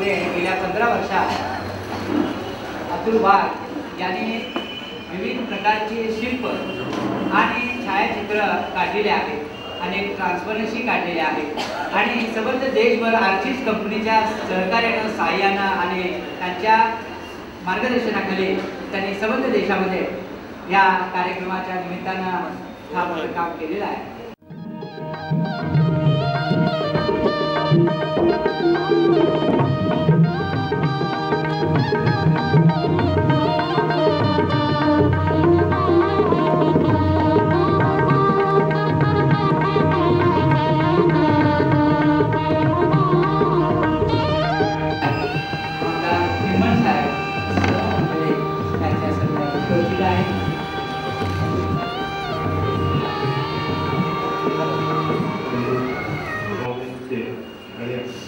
क्षेत्रामध्ये गेल्या 15 वर्षात अतुल वाघ यांनी विविध प्रकारचे शिल्प आणि छायाचित्र काढलेले आहेत, अनेक ट्रान्सपरन्सी काढलेले आहेत आणि संबंध देशभर आर्चिस कंपनीच्या सहकार्यानं, सहाय्यानं आणि त्यांच्या मार्गदर्शनाखाली त्यांनी संबंध देशामध्ये या कार्यक्रमाच्या निमित्तानं हा काम केलेला आहे.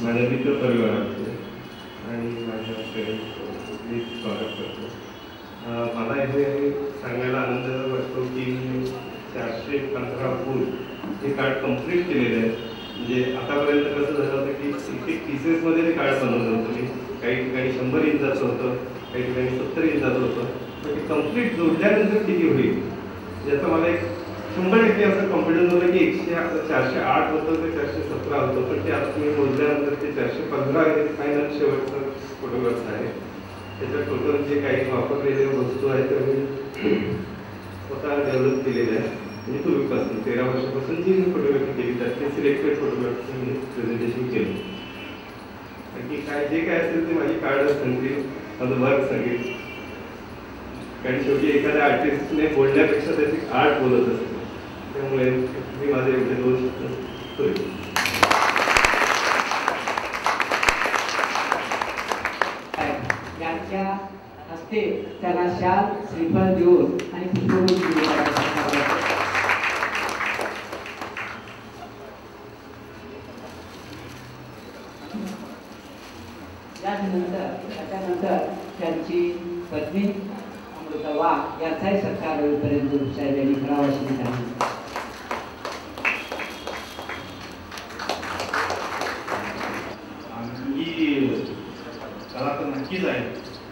माझ्या मित्र परिवाराचे आणि माझ्या फ्रेंड्सचे स्वागत करतो. मला हे सांगायला आनंद वाटतो की 415 फूल हे कार्ड कंप्लीट केलेले आहे. म्हणजे आतापर्यंत कसं झालं होतं की एक पीसेसमध्ये ते कार्ड बनवलं होतं मी. काही ठिकाणी 100 इंचाचं होतं, काही ठिकाणी 70 इंचाचं होतं. पण ते कंप्लीट जोडल्यानंतर किती होईल याचा मला एक 100% असं कॉन्फिडन्स होतं की 408 होतं ते 417 होतं. पण ते आता तुम्ही मोजल्यानंतर ते 415 हे फायनल शेवटचं फोटोग्राफ्स आहे. त्याच्यात टोटल जे काही वापरलेले वस्तू आहेत त्या मी स्वतः डेव्हलप केलेल्या आहे. म्हणजे पूर्वीपासून 13 वर्षापासून जी मी फोटोग्राफी केली त्यातले सिलेक्टेड फोटोग्राफी मी प्रेझेंटेशन केलं. आणखी काय जे काय असेल ते माझी कार्ड सांगतील, माझं वर्क सांगेल. कारण शेवटी एखाद्या आर्टिस्टने बोलण्यापेक्षा त्याची आर्ट बोलत असते. त्यामुळे मी माझे एवढे 2 शब्द यांच्या हस्ते त्याला शाल, श्रीफळ देऊन आणि पुष्पगुच्छ त्याच्यानंतर त्यांची पत्नी अमृता वाघ यांचाही सत्कार होईपर्यंत साहेबांनी करावा अशी विनंती. कला तर नक्कीच आहे,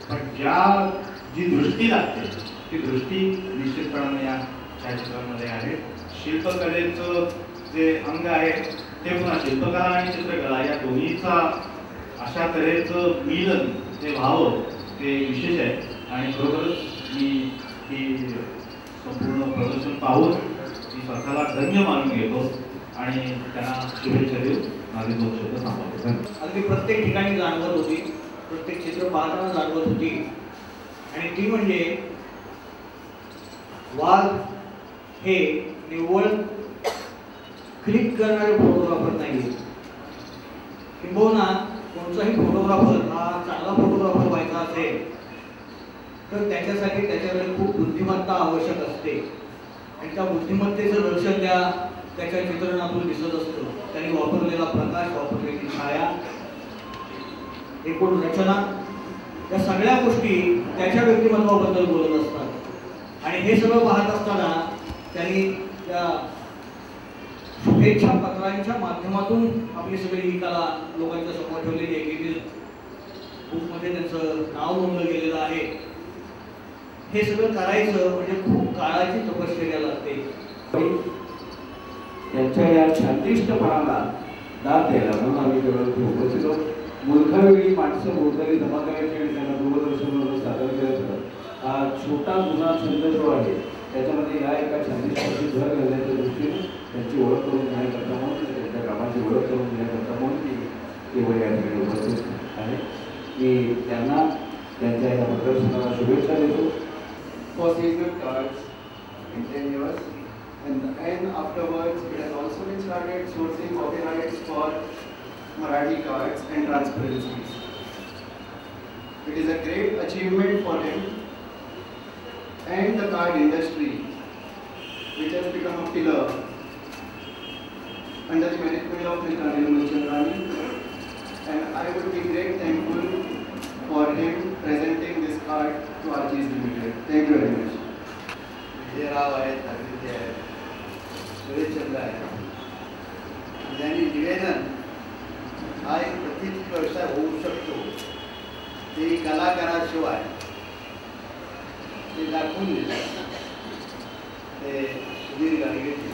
पण जी दृष्टी लागते ती दृष्टी निश्चितपणाने या छायाचित्रांमध्ये आहे. शिल्पकलेचं जे अंग आहे ते पुन्हा शिल्पकला आणि चित्रकला या दोन्हीचा अशा तऱ्हेचं मिलन जे व्हावं ते विशेष आहे. आणि खरोखरच मी ही संपूर्ण प्रदर्शन पाहून मी स्वतःला धन्य मानून घेतो आणि त्यांना शुभेच्छा देऊन माझे 2 शब्द थांबवतो. अगदी प्रत्येक ठिकाणी जाणवत होती, प्रत्येक चित्र पाहताना जाणवत होती आणि ती म्हणजे वाघ हे निव्वळ क्लिक करणारे फोटोग्राफर नाही. किंबहुना कोणताही फोटोग्राफर हा चांगला फोटोग्राफर व्हायचा असेल तर त्याच्यासाठी त्याच्याकडे खूप बुद्धिमत्ता आवश्यक असते आणि त्या बुद्धिमत्तेचं दर्शन त्याच्या चित्रणातून दिसत असतं. त्यांनी वापरलेला प्रकाश, वापरलेली छाया, एकूण रचना या सगळ्या गोष्टी त्याच्या व्यक्तिमत्वाबद्दल बोलत असतात. आणि हे सगळं पाहत असताना त्यांनी त्या शुभेच्छा पत्रांच्या माध्यमातून आपली सगळी ही कला लोकांच्या समोर ठेवलेली आहे. गिनीज बुकमध्ये त्यांचं नाव नोंदलं गेलेलं आहे. हे सगळं करायचं म्हणजे खूप काळाची तपश्चर्या लागते. त्यांच्या या शांतिष्ठपणाला दाद द्यायला म्हणून आम्ही उपस्थित आहोत. मूर्खावेळी माणसं बोलताना जमा करायची आणि त्यांना दूरदर्शनवर सादर करायचं हा छोटा जुना छंद जो आहे त्याच्यामध्ये या एका शांतिष्ठाची भर घालण्याच्या दृष्टीने त्यांची ओळख करून घेण्याकरता म्हणून, त्यांच्या कामाची ओळख करून घेण्याकरता म्हणून ती केवळ या ठिकाणी उपस्थित आहे. मी त्यांना त्यांच्या या प्रदर्शनाला शुभेच्छा देतो. For sacred cards in 10 years, and afterwards it has also been started sourcing copyrights for Marathi cards and transparencies. It is a great achievement for him and the card industry, which has become a pillar under the management of Mr. Anil Mulchandani, and I would be great thankful for him presenting this card to Archies Limited. Thank you very much. Vijayrao आहेत, आदित्य आहेत, सुरेशचंद्र आहेत. ज्यांनी निवेदन हा एक प्रतिष्ठित व्यवसाय होऊ शकतो ते कलाकाराशिवाय ते दाखवून दिलं ते सुधीर गाडगेजी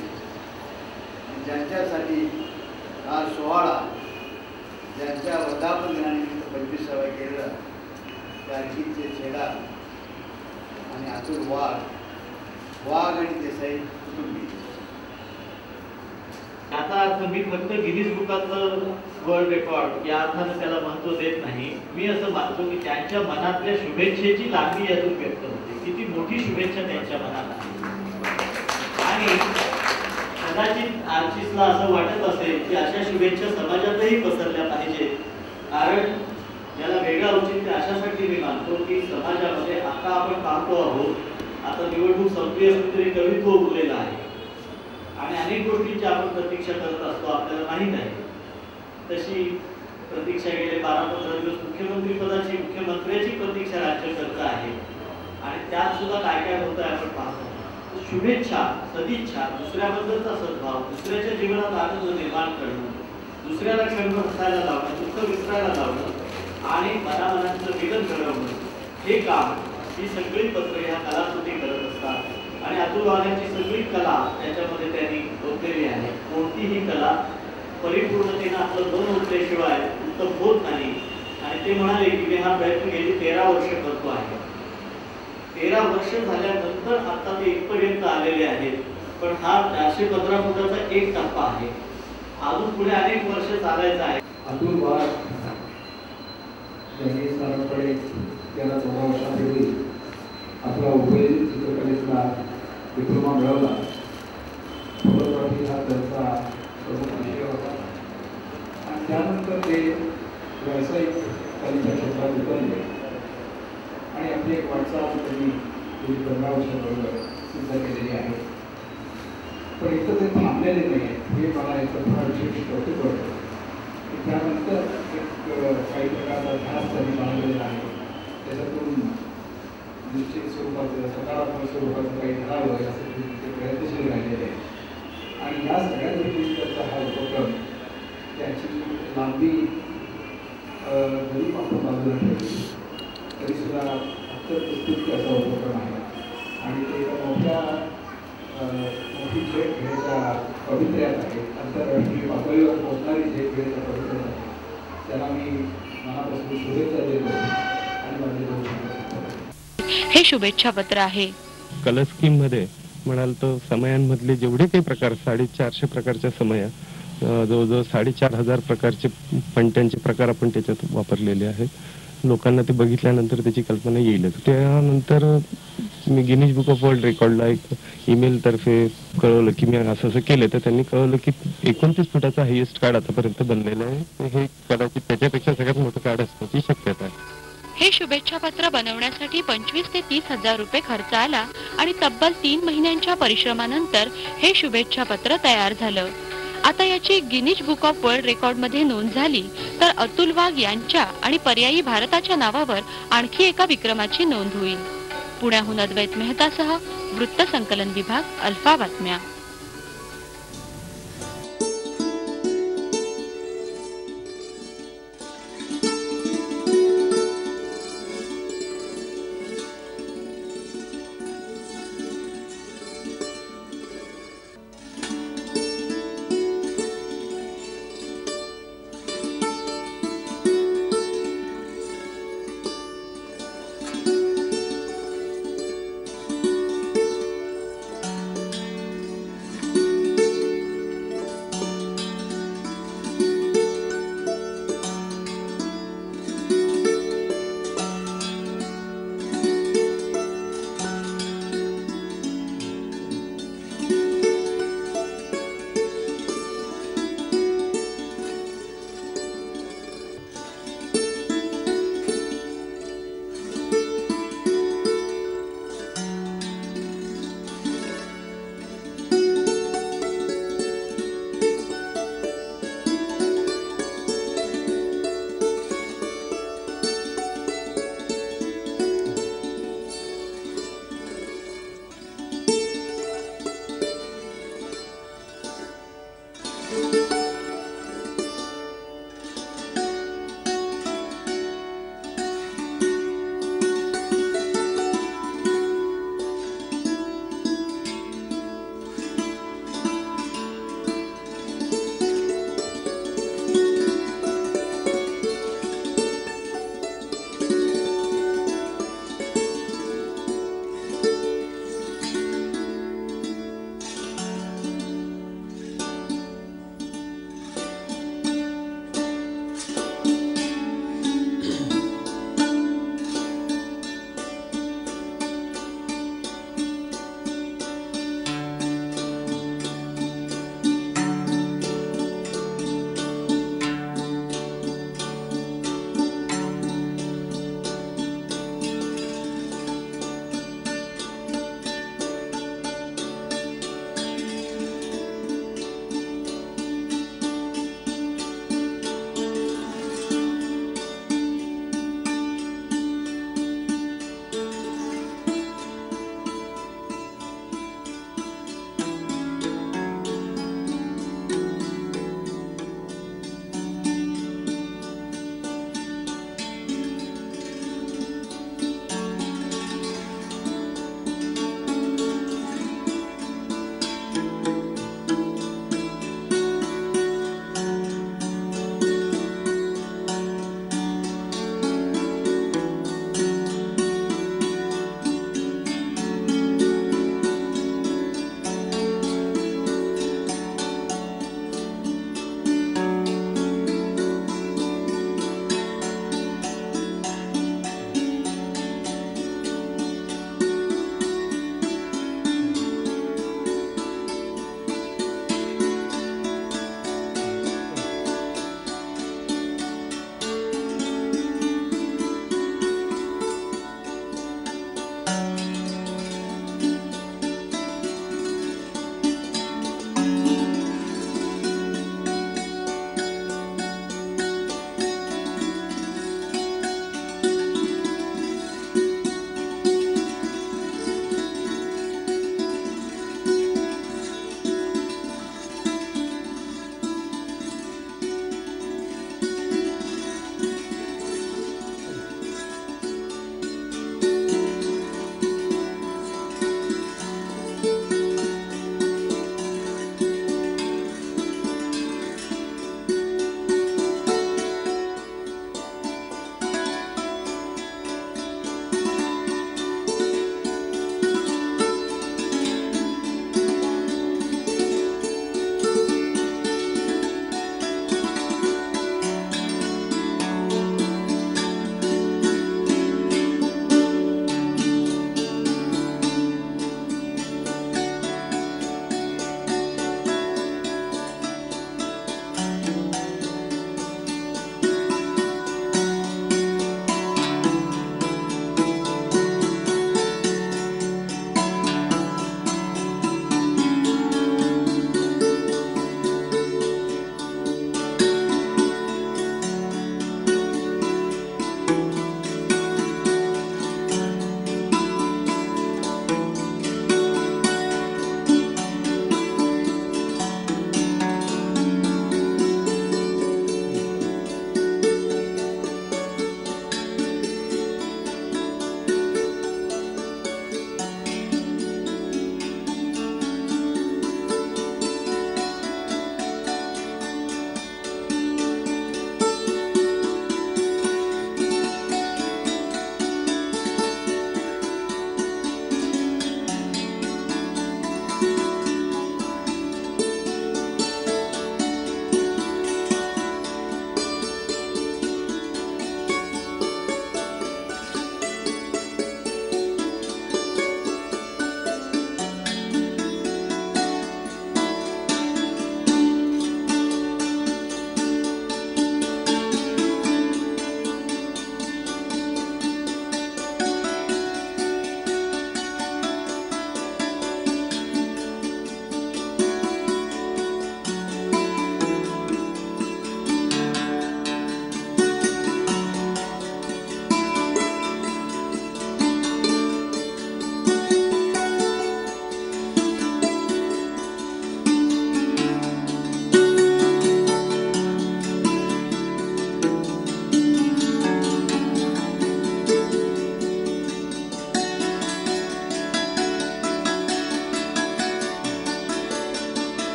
ज्यांच्यासाठी हा सोहळा ज्यांच्या वर्धापन दिनानिमित्त 25वा केलेला त्या अर्जितचे छेडा आणि अतुल वाघ आणि देसाई कुटुंबी. आता तुम्ही फक्त गिनीज बुकाचं वर्ल्ड रेकॉर्ड या अर्थानं त्याला महत्त्व देत नाही. मी असं मानतो की त्यांच्या मनातल्या शुभेच्छेची लांबी यातून व्यक्त होते. किती मोठी शुभेच्छा त्यांच्या मनात आहे. आणि कदाचित आर्चिसला असं वाटत असेल की अशा शुभेच्छा समाजातही पसरल्या पाहिजेत. कारण याला वेगळं औचित्य अशासाठी मी मानतो की समाजामध्ये आता आपण पाहतो आहोत, आता निवडणूक संपली असली तरी कवित्व उरलेलं आहे आणि अनेक गोष्टींची आपण प्रतीक्षा करत असतो, आपल्याला माहीत आहे. तशी प्रतीक्षा गेले 12-15 दिवस मुख्यमंत्री पदाची, मुख्यमंत्र्याची प्रतीक्षा राज्य करत आहे आणि त्यात सुद्धा काय काय होतं आपण पाहतो. शुभेच्छा, सदिच्छा, दुसऱ्याबद्दलचा सद्भाव, दुसऱ्याच्या जीवनात आनंद निर्माण करणं, दुसऱ्याला क्षणभर हसायला लावणं, दुःख विसरायला लावणं आणि मनामनांचं मिलन घडवणं, हे काम ही सगळी पत्र ह्या कलाकृती करत असतात. आणि अतुल वाघांची सगळी कला त्याच्यामध्ये त्यांनी ओतलेली आहे. कोणतीही कला परिपूर्णतेनं आपलं मन ओतल्याशिवाय उत्तम होत नाही. आणि ते म्हणाले की मी हा प्रयत्न गेली 13 वर्ष करतो आहे. 13 वर्ष झाल्यानंतर आता ते इथपर्यंत आलेले आहेत. पण हा 415 फुटाचा एक टप्पा आहे. अजून पुढे अनेक वर्ष चालायचं आहे. अतुल वाघ यांनी साधारणपणे गेल्या 14 वर्षापूर्वी आपला उपयोजित चित्रकलेतला डिप्लोमा मिळवला. फोटोग्राफी हा त्यांचा प्रमुख विषय होता आणि त्यानंतर ते व्यावसायिक कलेच्या क्षेत्रात उतरले आणि आपली एक वाटचाल त्यांनी गेली 15 वर्षाबरोबर सिद्ध केलेली आहे. पण इथं ते थांबलेले नाही आहेत, हे मला याचं फार विशेष कौतुक वाटतं. त्यानंतर काही प्रकारचा ध्यास त्यांनी बांधलेला आहे. त्याच्यातून निश्चित स्वरूपाचं सकारात्मक स्वरूपाचं काही घडावं यासाठी ते प्रयत्नशील राहिलेले आहे. आणि या सगळ्या गोष्टी त्याचा हा उपक्रम त्याची लांबी जरी आपण बाजूला ठेवली तरीसुद्धा अत्यंत स्तुत्य असा उपक्रम आहे. आणि ते एका मोठी झेप घेण्याच्या पवित्र्यात आहे. आंतरराष्ट्रीय पातळीवर पोहोचणारी झेप घेण्याच्या पवित्र्यात आहे. त्याला मी मनापासून शुभेच्छा देतो आणि माझे दोन हे शुभेच्छा पत्र आहे. कलर स्कीम मध्ये म्हणाल तर समयांमधले जेवढे काही प्रकार 450 प्रकारच्या समया, जवळजवळ 4500 प्रकारचे पणत्यांचे प्रकार आपण त्याच्यात वापरलेले आहेत. लोकांना ते बघितल्यानंतर त्याची कल्पना येईलच. त्यानंतर मी गिनीज बुक ऑफ वर्ल्ड रेकॉर्डला एक ईमेल तर्फे कळवलं की मी असं केलं, तर त्यांनी कळवलं की 29 फुटाचा हायेस्ट कार्ड आतापर्यंत बनलेलं आहे. हे कदाचित त्याच्यापेक्षा सगळ्यात मोठं कार्ड असण्याची शक्यता आहे. हे शुभेच्छा पत्र बनवण्यासाठी 25 ते 30 हजार रुपये खर्च आला आणि तब्बल 3 महिन्यांच्या परिश्रमानंतर हे शुभेच्छा पत्र तयार झालं. आता याची Guinness book of world record मध्ये नोंद झाली तर अतुल वाघ यांच्या आणि पर्यायी भारताच्या नावावर आणखी एका विक्रमाची नोंद होईल. पुण्याहून अद्वैत मेहतासह वृत्त संकलन विभाग, अल्फा बातम्या.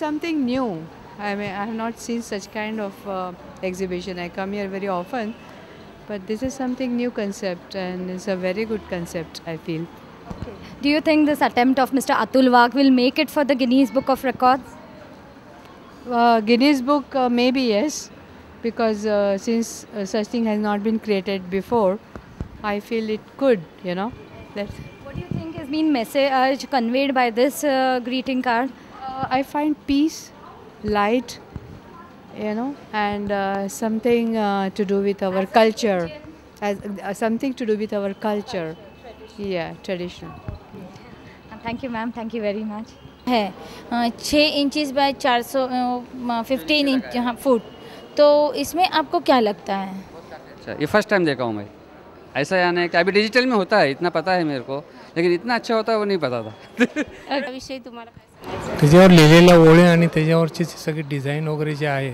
something new. I mean, I have not seen such kind of exhibition. I come here very often, but this is something new concept, and it's a very good concept, I feel. Okay. Do you think this attempt of Mr. Atul Wagh will make it for the Guinness Book of Records? Guinness Book, maybe yes, because since such thing has not been created before, I feel it could, you know. What do you think has been message conveyed by this greeting card? I find peace, light, you know, and something to do with our culture. Something to do with our culture. Yeah, traditional. Thank you, ma'am. Thank you very much. है 6 inches bye 415 inch foot, तो इसमें आपको क्या लगता है? अच्छा, ये first time देखा हूँ मैं ऐसा, यानी कि अभी डिजिटल में होता है इतना पता है मेरे को, लेकिन इतना अच्छा होता है वो नहीं पता था. विषय तुम्हाला त्याच्यावर लिहिलेल्या ओळी आणि त्याच्यावरची सगळी डिझाईन वगैरे जे आहे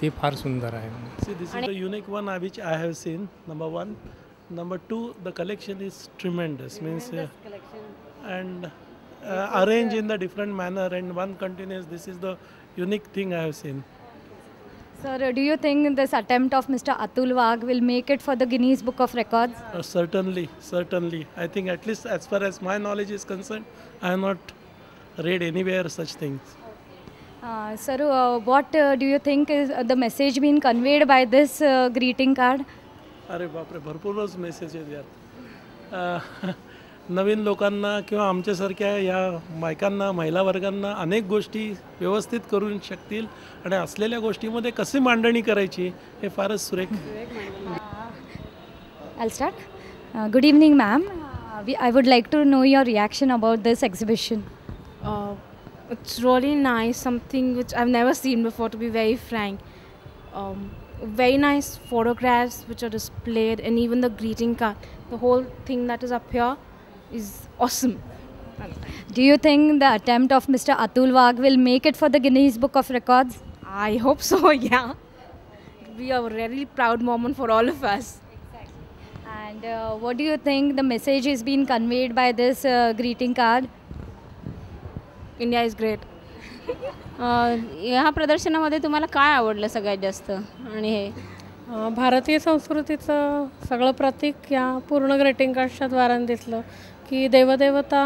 ते फार सुंदर आहे. See, this is the unique one which I have seen, number one. Number two, the collection is tremendous, means and arranged in the different manner, and one continuous. This is the unique thing I have seen. Sir, do you think this attempt of Mr. Atul Wagh will make it for the Guinness Book of Records? Certainly, certainly. I think at least as far as my knowledge is concerned, I have not read anywhere such things. Sir, what do you think is the message being conveyed by this greeting card? अरे बापरे, भरपूरच message आहेत यात. नवीन लोकांना किंवा आमच्यासारख्या या बायकांना, महिला वर्गांना अनेक गोष्टी व्यवस्थित करू शकतील आणि असलेल्या गोष्टीमध्ये कशी मांडणी करायची हे फारच सुरेख. I'll start. Good evening, ma'am. I would like to know your reaction about this exhibition. It's really nice, something which I've never seen before, to be very frank. Very nice photographs which are displayed, and even the greeting card. The whole thing that is up here is awesome. Do you think the attempt of Mr. Atul Wagh will make it for the Guinness Book of Records? I hope so, yeah. It'll be a really proud moment for all of us. And what do you think the message is being conveyed by this greeting card? India is great. ह्या प्रदर्शनामध्ये तुम्हाला काय आवडलं सगळ्यात जास्त? आणि हे भारतीय संस्कृतीचं सगळं प्रतीक या पूर्ण ग्रीटिंग कार्ड्सच्या द्वाराने दिसलं की देवदेवता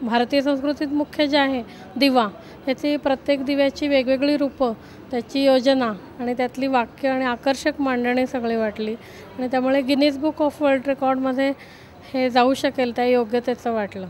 भारतीय संस्कृतीत मुख्य जे आहे दिवा, ह्याची प्रत्येक दिव्याची वेगवेगळी रूपं, त्याची योजना आणि त्यातली वाक्य आणि आकर्षक मांडणी सगळी वाटली आणि त्यामुळे गिनीज बुक ऑफ वर्ल्ड रेकॉर्डमध्ये हे जाऊ शकेल त्या योग्यतेचं वाटलं.